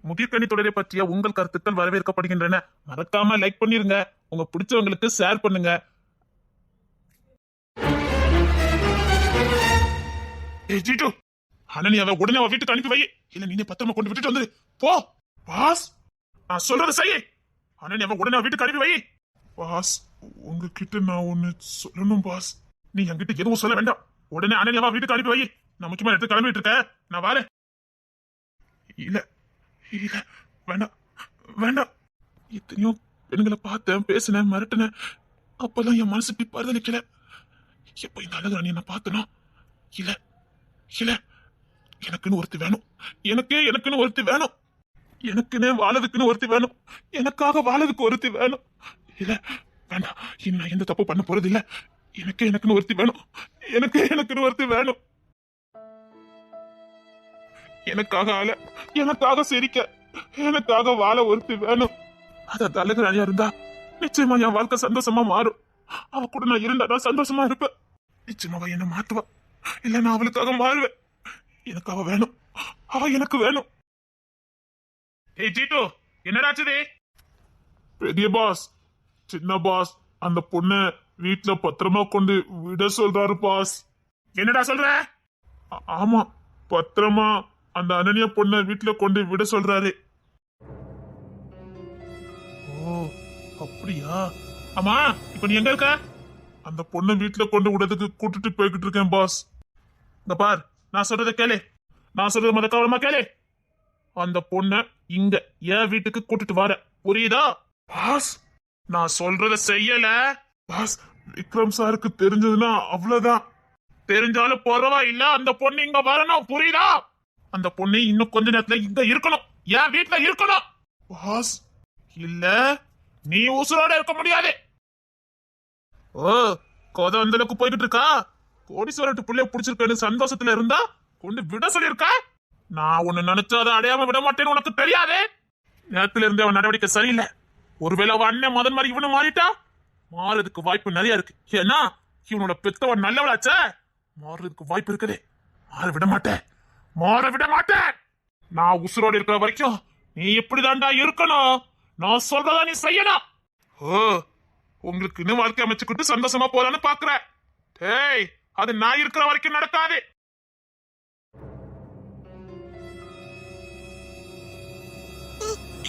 முதிர்கனி தொடரை பற்றிய உங்கள் கருத்துக்கள் வரவேற்கப்படுகின்றன. மறக்காம லைக் பண்ணிருங்க, உங்க பிடிச்சவங்களுக்கு ஷேர் பண்ணுங்க. ஜீட்டு, அனன்யாவை உடனே அவ வீட்டுக்கு அனுப்பி வை. இல்ல நீ பத்திரமா கொண்டு விட்டுட்டு வந்து போ. பாஸ், நான் சொல்றத செய்ய. அனன்யாவை உடனே வீட்டுக்கு அனுப்பி வை. பாஸ், உங்ககிட்ட நான் ஒண்ணு சொல்லணும் பாஸ். நீ என்கிட்ட எதுவும் சொல்ல வேண்டாம். உடனே அனன்யாவை வீட்டுக்கு அனுப்பி வை. நான் முக்கியமா எடுத்து கிளம்பிட்டு இருக்கேன். நான் வரேன். இல்ல இல்ல, வேண்டாம் வேண்டாம். எத்தனையோ பெண்களை பார்த்தேன், பேசினேன், மிரட்டினேன். அப்பெல்லாம் என் மனசு இப்படி பரிதலிக்கல. எப்ப இந்த அழகு ராணியை நான் பார்த்தனோ, இல்ல இல்ல, எனக்குன்னு ஒருத்தி வேணும். எனக்குன்னு ஒருத்தி வேணும். எனக்குன்னு வாழதுக்குன்னு ஒருத்தி வேணும். எனக்காக வாழதுக்கு ஒருத்தி வேணும். இல்ல வேண்டாம், இனி நான் எந்த தப்பு பண்ண போறது இல்ல. எனக்குன்னு ஒருத்தி வேணும். எனக்குன்னு ஒருத்தி வேணும். எனக்காக ஆள, எனக்காக சிரிக்க, எனக்காக வாழ ஒருத்தி வேணும். அது அழகு ராணியா இருந்தா நிச்சயமா என் வாழ்க்கை சந்தோஷமா மாறும். அவ கூட நான் இருந்தாதான் சந்தோஷமா இருப்பேன். நிச்சயமா என்ன மாத்துவா. இல்ல நான் அவளுக்காக மாறுவேன். எனக்கு அவ வேணும். அவ எனக்கு வேணும். ஏய் ஜீட்டு, என்னடாச்சுதே? பெரிய பாஸ், சின்ன பாஸ் அந்த பொண்ண வீட்டுல பத்திரமா கொண்டு விட சொல்றாரு பாஸ். என்னடா சொல்ற? ஆமா, பத்திரமா அந்த அனன்யா பொண்ண வீட்டுல கொண்டு விட சொல்றாரு. ஓ அப்படியா? ஆமா, இப்ப நீ எங்க இருக்க? அந்த பொண்ண வீட்டுல கொண்டு விடுறதுக்கு கூட்டிட்டு போய்கிட்டு இருக்கேன் பாஸ். இந்த பார், நான் சொல்றத கேளு. நான் சொல்றது மத கவனமா கேளு. அந்த பொண்ண இங்க என் வீட்டுக்கு கூட்டிட்டு வர, புரியுதா பாஸ்? நான் சொல்றத செய்யல பாஸ். விக்ரம் சாருக்கு தெரிஞ்சதுன்னா அவ்வளவுதான். தெரிஞ்சாலும் பரவாயில்ல, அந்த பொண்ணு இங்க வரணும், புரியுதா? அந்த பொண்ணு இன்னும் கொஞ்ச நேரத்துல இங்க இருக்கணும், என் வீட்டுல இருக்கணும் பாஸ். இல்ல நீ உசுரோட இருக்க முடியாது. ஓ, கோத அந்த அளவுக்கு போய்கிட்டு இருக்கா? கோடீஸ்வரட்டு புள்ளைய பிடிச்சிருக்கேன்னு சந்தோஷத்துல இருந்தா கொண்டு விட சொல்லிருக்க. நான் ஒண்ணு நினைச்சா அதை அடையாம விட மாட்டேன்னு உனக்கு தெரியாது. நேரத்துல இருந்து அவன் நடவடிக்கை சரியில்லை. ஒருவேளை அவன் அண்ணன் மதன் மாதிரி இவனு மாறிட்டா மாறதுக்கு வாய்ப்பு நிறைய இருக்கு. ஏன்னா இவனோட பெத்தவன் நல்லவளாச்ச. மாறுறதுக்கு வாய்ப்பு இருக்குது. மாற விட மாட்டேன். நான் உசுரோடு இருக்கிற வரைக்கும் நீ எப்படிதான்டா இருக்கணும். நான் சொல்றதா நீ செய்யணும். ஓ, உங்களுக்கு இன்னும் வாழ்க்கை அமைச்சுக்கிட்டு சந்தோஷமா போலான்னு பாக்குற. டேய், அது நான் இருக்கிற வரைக்கும் நடக்காது.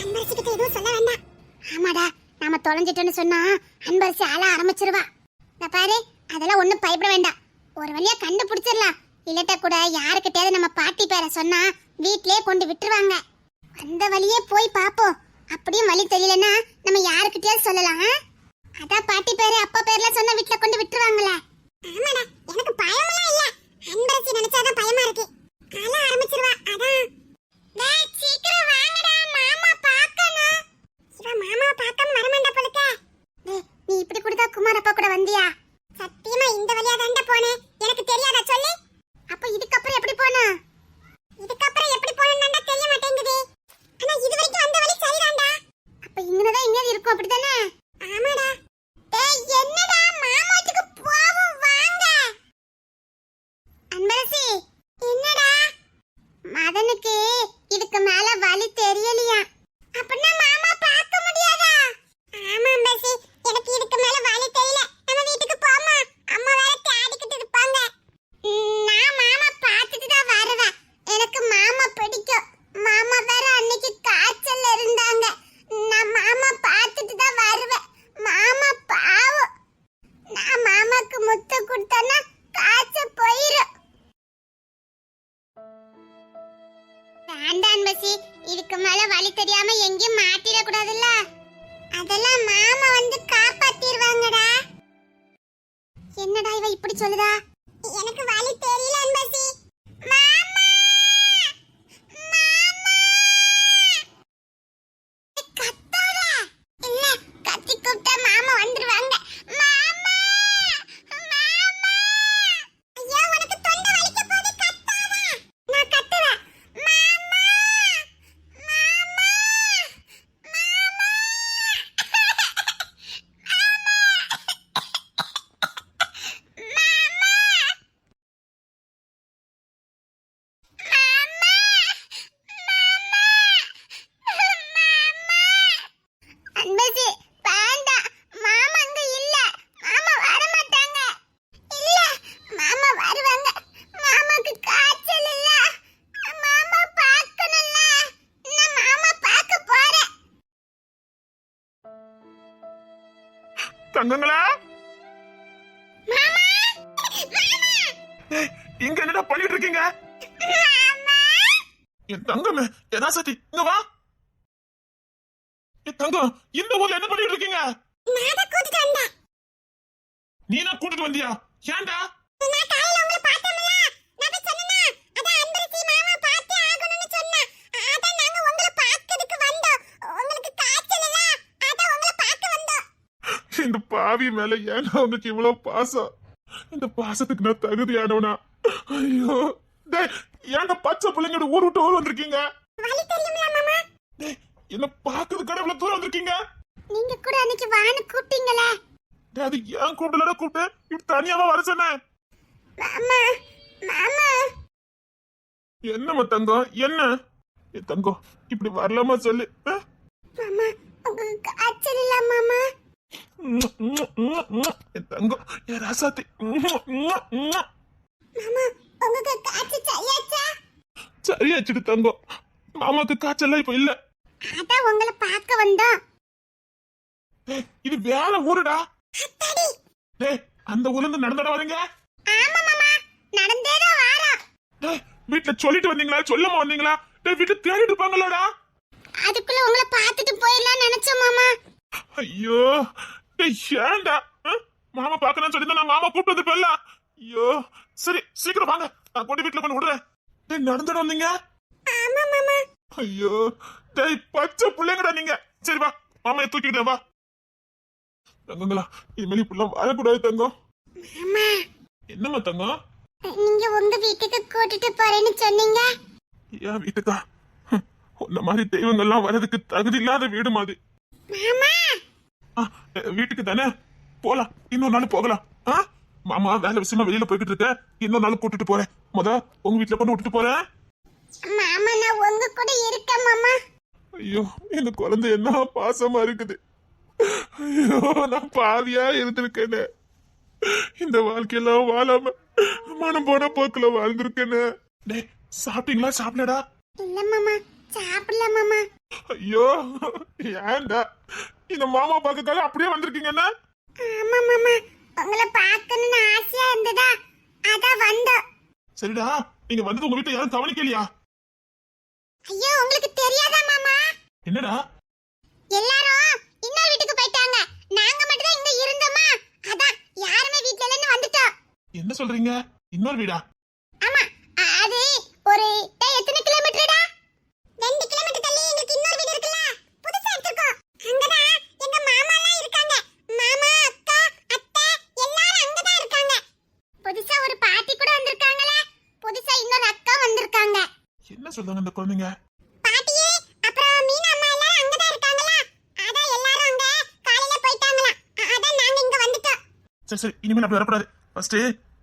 அன்பரசிக்கிட்ட எதுவும் சொல்ல வேண்டாம். ஆமாடா, நாம தொலைஞ்சிட்டோன்னு சொன்னா அன்பரசி ஆள ஆரம்பிச்சிருவா. நான் பாரு, அதெல்லாம் ஒண்ணும் பயப்பட வேண்டாம். ஒரு வழியா கண்டுபிடிச்சிடலாம். இல்லட்டா கூட யாருக்கிட்டயாவது நம்ம பாட்டி பேரை சொன்னா வீட்லயே கொண்டு விட்டுருவாங்க. அந்த வழியே போய் பாப்போம். அப்படியும் வழி தெரியலன்னா நம்ம யாருக்கிட்டயாவது சொல்லலாம். அதான் பாட்டி பேரு அப்பா பேர்லாம் சொன்னா வீட்ல கொண்டு விட்டுருவாங்களே. ஆமாடா, எனக்கு பயமெல்லாம் இல்ல. அன்பரசி நினைச்சாதான் பயமா இருக்கு. ஆள ஆரம்பிச்சிருவா. அதான் டேய், சீக்கிரம் வாங்கடா, மாமா பார்க்கணும். இவ மாமாவை பார்க்காம வரமாட்டா போலக்க. டேய், நீ இப்படி கூட குமார் அப்பா கூட வந்தியா? சத்தியமா இந்த வழியா தான்டா போனே. எனக்கு தெரியாதா சொல்லு? அப்ப இதுக்கப்புறம் எப்படி போணும்? இதுக்கப்புறம் எப்படி போணும்னா தெரிய மாட்டேங்குது. ஆனா இது வரைக்கும் அந்த வழி சரிதான்டா. அப்ப இங்கனதான் எங்கேயாவது இருக்கும், அப்படிதானே? ஆமாடா. டேய், என்னடா மாமாவுக்கு போவோம் வாங்க. அன்பரசி, என்னடா? மதனுக்கு இதுக்கு மேல வழி தெரியலையா? அப்படின்னா மாமா பார்க்க முடியாதா? ஆமா அன்பரசி, எனக்கு இதுக்கு மேல வழி தெரியல. நம்ம வீட்டுக்கு போமா. அம்மா வேற தேடிக்கிட்டு இருப்பாங்க. நான் மாமா பார்த்துட்டு தான் வருவேன். எனக்கு மாமா பிடிக்கும். மாமா வேற அன்னைக்கு காய்ச்சல்ல இருந்தாங்க. நான் மாமா பார்த்துட்டு தான் வருவேன். மாமா பாவம். நான் மாமாக்கு முத்து கொடுத்தேன்னா காய்ச்சல் போயிடும். வேண்டாம் பசி, இதுக்கு மேல வழி தெரியாம எங்கேயும் மாட்டிட கூடாதுல்ல. அதெல்லாம் மாமா வந்து காப்பாத்திடுவாங்கடா. என்னடா இவ இப்படி சொல்லுதா? எனக்கு வழி தெரியல அன்பசி. மாமா, மாமா கத்தாத. இல்ல, கத்தி கூப்பிட்டா மாமா வந்துருவாங்க. மாமா, மாமா. ஐயோ, உனக்கு தொண்டை வலிக்க போகுது, கத்தாத. நான் கத்துறேன். மாமா, மாமா, மாமா. மாமா, தங்கங்களா மாமா ஏய், இங்க என்னடா பண்ணிட்டு இருக்கீங்க? என் தங்கமே யதாசக்தி இங்க வா. என் தங்கம் இந்த ஊர்ல என்ன பண்ணிட்டு இருக்கீங்க? நான் கூட்டிட்டு வந்தேன். நீ தான் கூட்டிட்டு வந்தியா? ஏன்டா? நான் காலையில உங்களை பார்த்தோம்ல, நான் போய் சொன்னேனா, அதான் அன்பரசி மாமா பார்த்தே ஆகணும்னு சொன்னேன். அதான் நாங்க உங்களை பார்க்கிறதுக்கு வந்தோம். உங்களுக்கு காய்ச்சல் இல்ல, அதான் உங்களை பார்க்க வந்தோம். இந்த பாவி மேல ஏன்டா உனக்கு இவ்வளவு பாசம்? இந்த பாசத்துக்கு நான் தகுதியானவனா? ஐயோ டேய், ஏன்டா பச்சை பிள்ளைங்க ஊர் விட்டு ஊர் வந்திருக்கீங்க? வழி தெரியுமில மாமா? டேய், என்ன பாக்குறதுக்கு இவ்வளவு தூரம் வந்திருக்கீங்க? நீங்க கூட அன்னைக்கு வான்னு கூப்பிட்டீங்களே. டேய், அது ஏன் கூப்பிடலடா கூப்பிட்டு இப்படி தனியாவா வர சொன்னேன்? மாமா மாமா என்னம்மா தங்கம் என்ன? என் தங்கம் இப்படி வரலாமா சொல்லு. மாமா உங்களுக்கு காய்ச்சல் இல்ல மாமா? என் தங்கம் என் ராசாத்தி. மாமா உங்களுக்கு காய்ச்சல் சரியாச்சா? சரியாச்சுடு தங்கம். மாமாக்கு காய்ச்சல்லாம் இப்ப இல்ல. அதான் உங்களை பார்க்க வந்தோம். டேய், இது வேற ஊருடா. அத்தாடி. டேய், அந்த ஊர்ல இருந்து நடந்துட வரீங்க? ஆமா மாமா, நடந்தே தான் வாரோம். டேய், வீட்டுல சொல்லிட்டு வந்தீங்களா சொல்லாம வந்தீங்களா? டேய், வீட்டுல தேடிட்டு இருப்பாங்களோடா. அதுக்குள்ள உங்களை பார்த்துட்டு போயிடலாம் நினைச்சோம் மாமா. ஐயோ டேய், ஏன்டா மாமா பாக்கணும்னு சொல்லி நான் மாமா கூப்பிட்டு வந்துருப்பேன்ல. ஐயோ சரி சீக்கிரம் வாங்க, நான் கொண்டு வீட்டுல கொண்டு விடுறேன். டேய், நடந்துட வந்தீங்க? ஆமா மாமா. ஐயோ டேய், பச்சை பிள்ளைங்கடா நீங்க. சரி வா, மாமா தூக்கிட்டேன் வா. தங்கங்களா, இனிமேல் இப்படிலாம் வாழக்கூடாது தங்கம். மாமா என்னம்மா தங்கம்? நீங்க உங்க வீட்டுக்கு கூட்டிட்டு போறேன்னு சொன்னீங்க. ஏன் வீட்டுக்கா? உன்ன மாதிரி தெய்வங்கள்லாம் வர்றதுக்கு தகுதி இல்லாத வீடு மாதிரி. மாமா வீட்டுக்கு தானே போலாம், இன்னொரு நாள் போகலாம். மாமா வேலை விஷயமா வெளியில போய்கிட்டு இருக்க, இன்னொரு நாள் கூட்டிட்டு போறேன். உங்க வீட்டுல கொண்டு விட்டுட்டு போறேன். மாமா நான் உங்க கூட இருக்கேன் மாமா. ஐயோ, இந்த குழந்தை என்ன பாசமா இருக்குது. ஐயோ, நான் பாவியா இருந்திருக்கேன்னு, இந்த வாழ்க்கையெல்லாம் வாழாம மனம் போன போக்குல வாழ்ந்திருக்கேன்னு. டேய், சாப்பிட்டீங்களா? சாப்பிடடா. இல்ல மாமா, சாப்பிடல மாமா. ஐயோ ஏன்டா இந்த மாமா பார்க்கக்காக அப்படியே வந்திருக்கீங்கன்னா? ஆமா மாமா, உங்களை பார்க்கணும்னு ஆசையா இருந்ததா, அதான் வந்தோம். சரிடா, நீங்க வந்தது உங்க வீட்டுல யாரும் கவனிக்கலையா? ஐயோ உங்களுக்கு தெரியாதா மாமா? என்னடா? எல்லாரும் இன்னொரு வீட்டுக்கு போயிட்டாங்க, நாங்க மட்டும் தான் இங்க இருந்தோமா, அதான் யாருமே வீட்ல இல்லன்னு வந்துட்டோம். என்ன சொல்றீங்க? இன்னொரு வீடா? ஆமா, அது ஒரு எத்தனை கிலோமீட்டர்டா? 2 கிலோமீட்டர் தள்ளி எங்களுக்கு இன்னொரு வீடு இருக்குல்ல, புதுசா எடுத்துக்கோம். அங்கதான் எங்க மாமா எல்லாம் இருக்காங்க. மாமா, அக்கா, அத்தை எல்லாரும் அங்கதான் இருக்காங்க. புதுசா ஒரு பாட்டி கூட வந்திருக்காங்களே, புதுசா இன்னொரு அக்கா வந்திருக்காங்க. என்ன சொல்றாங்க இந்த குழந்தைங்க? பாட்டியே அப்புறம் மீனா அம்மா எல்லாரும் அங்கதான் இருக்காங்களா, அதான் எல்லாரும் அங்க காலையில போயிட்டாங்களா, அதான் நாங்க இங்க வந்துட்டோம். சரி சரி, இனிமேல் அப்படி வரக்கூடாது. ஃபர்ஸ்ட்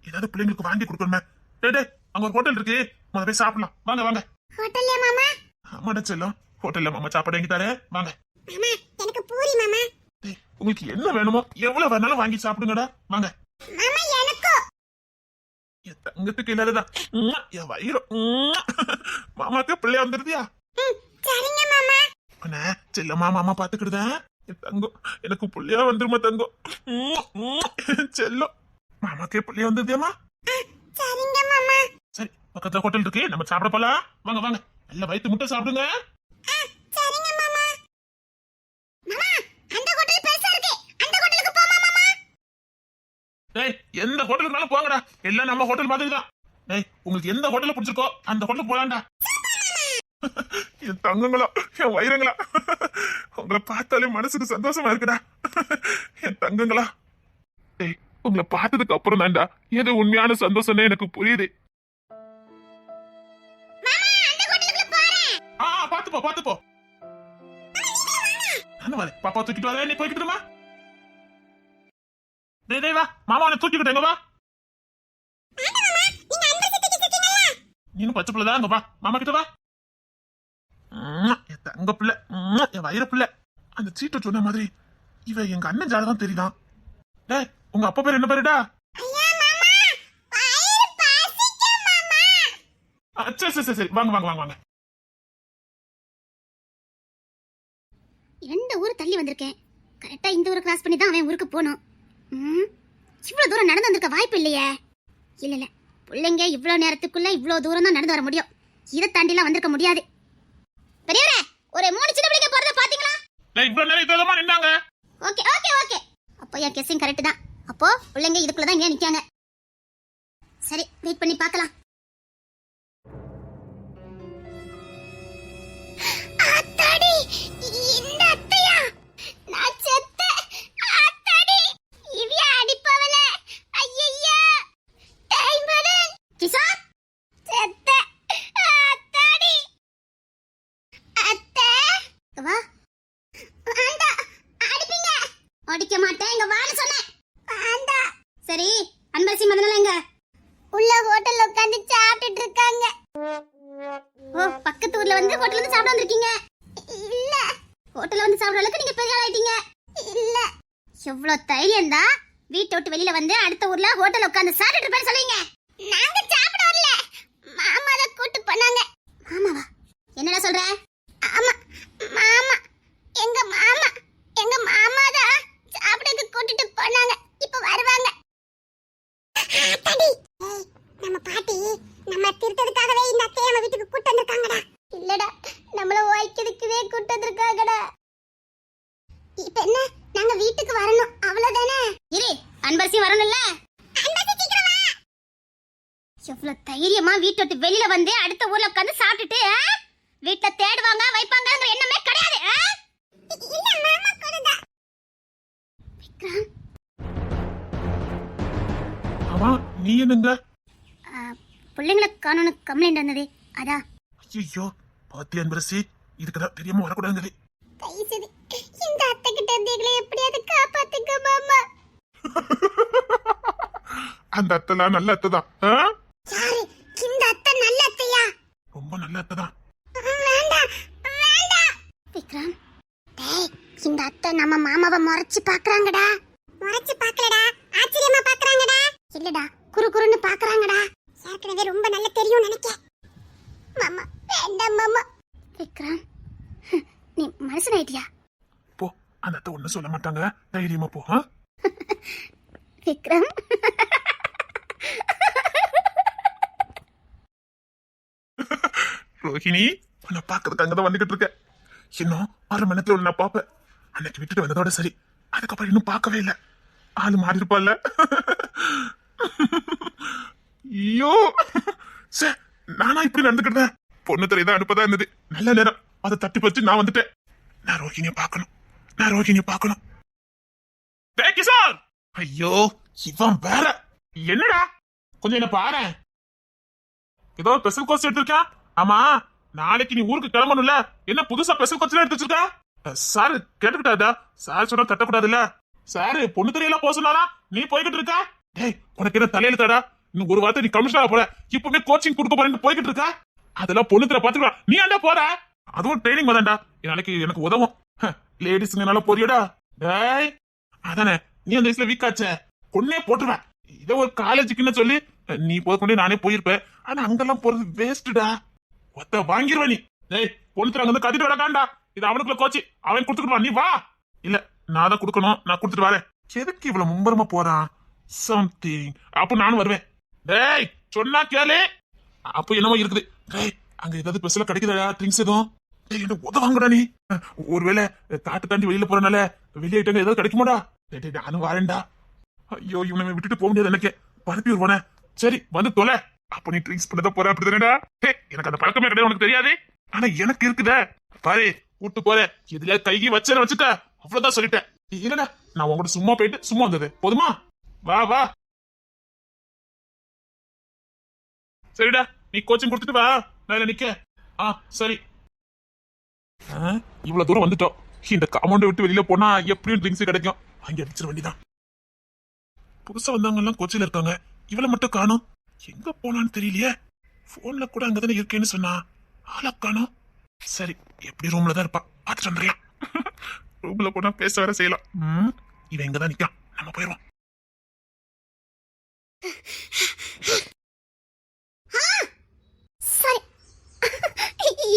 ஏதாவது பிள்ளைங்களுக்கு வாங்கி கொடுக்கணுமே. டேய், அங்க ஒரு ஹோட்டல் இருக்கு, முதல்ல போய் சாப்பிடலாம். வாங்க வாங்க. ஹோட்டல்ல மாமா? ஆமாடா செல்லம், ஹோட்டல்ல மாமா சாப்பாடு வாங்கி தரேன், வாங்க. மாமா எனக்கு பூரி மாமா. டேய், உங்களுக்கு என்ன வேணுமோ எவ்வளவு வேணாலும் வாங்கி சாப்பிடுங்கடா, வாங்க. மாமா எனக்கும். என் தங்கத்துக்கு இல்லாததா என் வயிறு. மாமாக்கு பிள்ளைய வந்துருதியா? சரிங்க மாமா. அண்ணா செல்லம்மா மாமா பாத்துக்கிடுதா? என் தங்கம் எனக்கு புள்ளையா வந்துருமா தங்கம். செல்லம், மாமாக்கே பிள்ளைய வந்துருதியாமா? சரிங்க மாமா. சரி, பக்கத்துல ஹோட்டல் இருக்கு, நம்ம சாப்பிட போலாம். வாங்க வாங்க, நல்ல வயிற்று முட்டை சாப்பிடுங்க. சரிங்க மாமா. மாமா அந்த ஹோட்டல் பெருசா இருக்கு, அந்த ஹோட்டலுக்கு போமா மாமா? டேய், எந்த ஹோட்டலுக்குனாலும் போங்கடா, எல்லாம் நம்ம ஹோட்டல் மாதிரி தான். டேய், உங்களுக்கு எந்த ஹோட்டல்ல பிடிச்சிருக்கோ அந்த ஹோட்டலுக்கு போலாம்டா. என் தங்கங்களா, என் வயிறுங்களா, உங்களை பார்த்தாலே மனசுக்கு சந்தோஷமா இருக்குடா. என் தங்கங்களா, டேய், உங்களை பார்த்ததுக்கு அப்புறம் தான்டா எது உண்மையான சந்தோஷம்னு எனக்கு புரியுது. மாமா அந்த ஹோட்டலுக்கு போறேன். பாத்துப்போ பாத்துப்போ. நானும் வரேன், பாப்பா தூக்கிட்டு வரேன், நீ போய்கிட்டுமா. டேய் வா, மாமா உன்னை தூக்கிக்கிட்டேங்க வா. நீனும் பச்சை பிள்ளை தான், அங்க வா, மாமா கிட்ட வா. என் தங்க பிள்ளை, என் வயிறு பிள்ளை. அந்த சீட்டை சொன்ன மாதிரி இவ எங்க அண்ணன் ஜாதகம் தெரியுதான். டேய், உங்க அப்பா பேர் என்ன பேருடா? சரி சரி சரி, வாங்க வாங்க வாங்க வாங்க. 2 ஊர் தள்ளி வந்திருக்கேன், கரெக்டா இந்த ஊரை கிராஸ் பண்ணி தான் அவன் ஊருக்கு போகணும். இவ்வளவு தூரம் நடந்து வந்திருக்க வாய்ப்பு இல்லையே. இல்ல இல்ல, பிள்ளைங்க இவ்வளவு நேரத்துக்குள்ள இவ்வளவு தூரம் தான் நடந்து வர முடியும். இதை தாண்டிலாம் வந்திருக்க முடியாது. பெரியவரே, ஒரு 3 சின்ன பிள்ளைங்க போறத பாத்தீங்களா? நான் இவ்வளவு நேரம் இதெல்லாம் நின்னாங்க. ஓகே ஓகே ஓகே, அப்போ என் கெஸ்ஸிங் கரெக்ட் தான். அப்போ பிள்ளைங்க இதுக்குள்ள தான் இங்கே நிக்காங்க. சரி, வெயிட் பண்ணி பார்க்கலாம். அத்தாடி, இந்த அத்தையா? நான் செத்தேன். அத்தாடி, இவ்யா அடிப்பவளே. ஐயையா, டைமரன் கிஷோர், செத்தேன். அத்தாடி, அத்தை வா. வேண்டாம், அடிப்பீங்க. அடிக்க மாட்டேன், இங்க வான்னு சொன்னேன். வேண்டாம். சரி, அன்பரசி மதனல எங்க? உள்ள ஹோட்டல்ல உட்கார்ந்து சாப்பிட்டுட்டு இருக்காங்க. ஓ, பக்கத்து ஊர்ல வந்து ஹோட்டல்ல வந்து சாப்பிட வந்திருக்கீங்க? இல்ல. ஹோட்டல்ல வந்து சாப்பிடுற அளவுக்கு நீங்க பெரிய ஆளாயிட்டீங்க? இல்ல. எவ்வளவு தைரியம் தான் வீட்டை விட்டு வெளியில வந்து அடுத்த ஊர்ல ஹோட்டல்ல உட்கார்ந்து சாப்பிட்டுட்டு இருப்பேன்னு சொல்லுவீங்க? நாங்க சாப்பிட வரல, மாமா தான் கூட்டி போனாங்க. மாமாவா? என்னடா சொல்ற? ஆமா, மாமா. எங்க மாமா, எங்க மாமா தான் சாப்பிடக்கு கூட்டிட்டு போனாங்க. இப்ப வருவாங்க. நம்ம பாட்டி நம்ம திருத்ததுக்காகவே இந்த அத்தையை நம்ம வீட்டுக்கு கூட்டு வந்திருக்காங்கடா. இல்லடா, நம்மள ஓய்க்கிறதுக்குவே கூட்டு வந்திருக்காங்கடா. இப்ப என்ன, நாங்க வீட்டுக்கு வரணும் அவ்வளவுதானே? இரு, அன்பரசி வரணும்ல. அன்பரசி சீக்கிரம் வா. எவ்வளவு தைரியமா வீட்டை விட்டு வெளியில வந்து அடுத்த ஊர்ல உட்கார்ந்து சாப்பிட்டுட்டு வீட்டை தேடுவாங்க வைப்பாங்கங்கிற எண்ணமே கிடையாது. இல்ல மாமா கொடுங்க. விக்ரம், ஆமா, நீ என்னங்க? பிள்ளைங்களை காணோன்னு கம்ப்ளைண்ட் வந்தது, அதான். ஐயோ, பாத்தி அன்பரசி, இதுக்குதான் தெரியாம வரக்கூடாதுங்க. தயவுசெய்து இந்த அத்தை கிட்ட இருந்து எங்களை எப்படியாவது காப்பாத்துங்க மாமா. அந்த அத்தைலாம் நல்ல அத்தை தான். யாரு இந்த அத்தை? நல்ல அத்தையா? ரொம்ப நல்ல அத்தை தான். வேண்டாம் வேண்டாம். விக்ரம், டேய், இந்த அத்தை நம்ம மாமாவை முறைச்சு பாக்குறாங்கடா. முறைச்சு பாக்கலடா, ஆச்சரியமா பாக்குறாங்கடா. இல்லடா, குறு குறுன்னு பாக்குறாங்கடா. ஏற்கனவே ரொம்ப நல்ல தெரியும் நினைக்கிறேன். மாமா வேண்டாம் மாமா. விக்ரம், நீ மனுஷனாயிட்டியா? போ, அந்த அத்தை ஒண்ணும் சொல்ல மாட்டாங்க, தைரியமா போ. விக்ரம், ரோஹிணி, உன்னை பாக்குறதுக்கு அங்கதான் வந்துகிட்டு இருக்க. இன்னும் 1/2 மணி நேரத்துல உன்னை பாப்பேன். அன்னைக்கு விட்டுட்டு வந்ததோட சரி, அதுக்கப்புறம் இன்னும் பார்க்கவே இல்லை. ஆளு மாறி இருப்பால. ஐயோ, நானா இப்படி நடந்துக்கிட்டேன்? பொண்ணு தலைதான் அனுப்பதா இருந்தது. நல்ல நேரம், அதை தட்டி பறிச்சு நான் வந்துட்டேன். நான் ரோஹிணிய பாக்கணும், நான் ரோஹிணிய பாக்கணும். சார், ஐயோ, இவன் வேற. என்னடா, கொஞ்சம் என்ன பாரு. ஏதோ ஸ்பெஷல் கோர்ஸ் எடுத்திருக்கேன். ஆமா, நாளைக்கு நீ ஊருக்கு கிளம்பணும்ல, என்ன புதுசா ஸ்பெஷல் கோர்ஸ் எடுத்து வச்சிருக்க? சார் கேட்டுக்கிட்டாதா? சார் சொன்னா தட்டக்கூடாதுல்ல. சாரு பொண்ணு தெரியல போக சொன்னாரா, நீ போய்கிட்டு இருக்க? டேய், உனக்கு என்ன தலையில தாடா? இன்னும் ஒரு வாரத்தை நீ கமிஷனரா போற, இப்பவே கோச்சிங் கொடுக்க போறேன்னு போய்கிட்டு இருக்க. அதெல்லாம் பொண்ணு தெரிய பாத்துக்கலாம். நீ ஏன்டா போற? அதுவும் ட்ரைனிங் வந்தாண்டா, நாளைக்கு எனக்கு உதவும். லேடிஸ்ங்கனால போறியடா. டேய், அதானே நீ அந்த வயசுல வீக்காச்ச, கொன்னே போட்டுருவேன். இதை ஒரு காலேஜுக்குன்னு சொல்லி நீ போய் நானே போயிருப்பேன். ஆனா அங்கெல்லாம் போறது வேஸ்ட்டுடா. ஒத்த வாங்கிருவ நீ. டேய், பொண்ணு தர வந்து கத்திட்டு விடக்காண்டா. இது அவனுக்குள்ள கோச்சி, அவன் கொடுத்துக்கிடுவான். நீ வா. இல்ல, நான் தான் கொடுக்கணும், நான் கொடுத்துட்டு வரேன். எதுக்கு இவ்வளவு மும்பரமா போறான்? சம்திங். அப்ப நானும் வருவேன். டேய், சொன்னா கேளு. அப்ப என்னமோ இருக்குது. டேய், அங்க ஏதாவது ஸ்பெஷலா கிடைக்குதா ட்ரிங்க்ஸ் எதுவும்? டேய், என்ன உதவாங்கடா நீ. ஒருவேளை காட்டு தாண்டி வெளியில போறனால வெளியிட்டாங்க ஏதாவது கிடைக்குமாடா? டேய், நானும் வரேன்டா. ஐயோ, இவனை விட்டுட்டு போக முடியாது எனக்கு. பரப்பி வருவானே. சரி, வந்து தொலை. அப்ப நீ ட்ரிங்க்ஸ் பண்ணதான் போற, அப்படிதானடா? எனக்கு அந்த பழக்கமே கிடையாது, உனக்கு தெரியாது. ஆனா எனக்கு இருக்குதே. பாரு, கூட்டு போற, எதுல கைகி வச்சேன்னு வச்சுக்க, அவ்வளவுதான் சொல்லிட்டேன். இல்லடா, நான் உங்கள்கிட்ட சும்மா போயிட்டு சும்மா வந்தது போதுமா? வா வா. சரிடா, நீ கோச்சிங் கொடுத்துட்டு வா, நான் நிக்க. சரி. இவ்வளவு தூரம் வந்துட்டோம். இந்த காம்பவுண்ட் விட்டு வெளியில போனா எப்படியும் ட்ரிங்க்ஸ் கிடைக்கும். அங்க அடிச்சிட வேண்டியதான். புதுசா வந்தவங்க எல்லாம் கோச்சில இருக்காங்க, இவளை மட்டும் காணும். எங்க போனான்னு தெரியலையே. போன்ல கூட அங்கதானே இருக்கேன்னு சொன்னா, ஆளா காணும். சரி, எப்படி ரூம்ல தான் இருப்பா, பாத்துட்டு வந்துடலாம். ரூம்ல போனா பேச வேற செய்யலாம். இவன் இங்கதான் நிக்கான், நம்ம போயிருவோம்.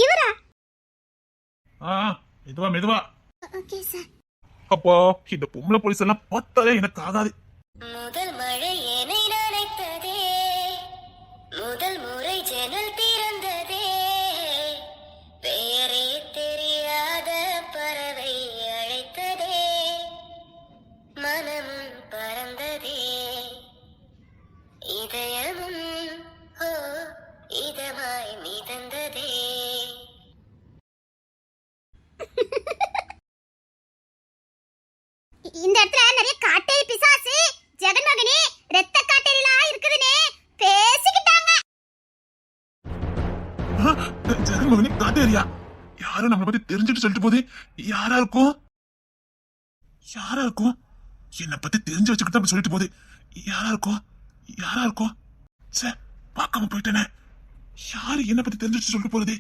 இவரா? மெதுவா மெதுவா. Okay sir. அப்பா இந்த பொம்பளை போலீஸ் எல்லாம் பார்த்தாலே எனக்கு ஆகாது. முதல் மழை என்னை நனைத்ததே, முதல் முறை ஜன்னல் திறந்ததே, பெயரே தெரியாத பறவை அழைத்ததே, மனமும் பறந்ததே, இதயமும் ஓ இதமாய் மிதந்ததே. இந்த இடத்துல நிறைய காட்டேரி பிசாசு ஜெகன்மோகினி ரத்த காட்டேரிலாம் இருக்குதுனே பேசிக்கிட்டாங்க. ஜெகன்மோகினி காட்டேரியா? யாரும் நம்மளை பத்தி தெரிஞ்சுட்டு சொல்லிட்டு போதே. யாரா இருக்கும்? யாரா இருக்கும்? என்னை பத்தி தெரிஞ்சு வச்சுக்கிட்டு தான் அப்படி சொல்லிட்டு போதே. யாரா இருக்கும்? யாரா இருக்கும்? சே, பார்க்காம போயிட்டேனே. யாரு என்னை பத்தி தெரிஞ்சு வச்சு சொல்லிட்டு போறதே?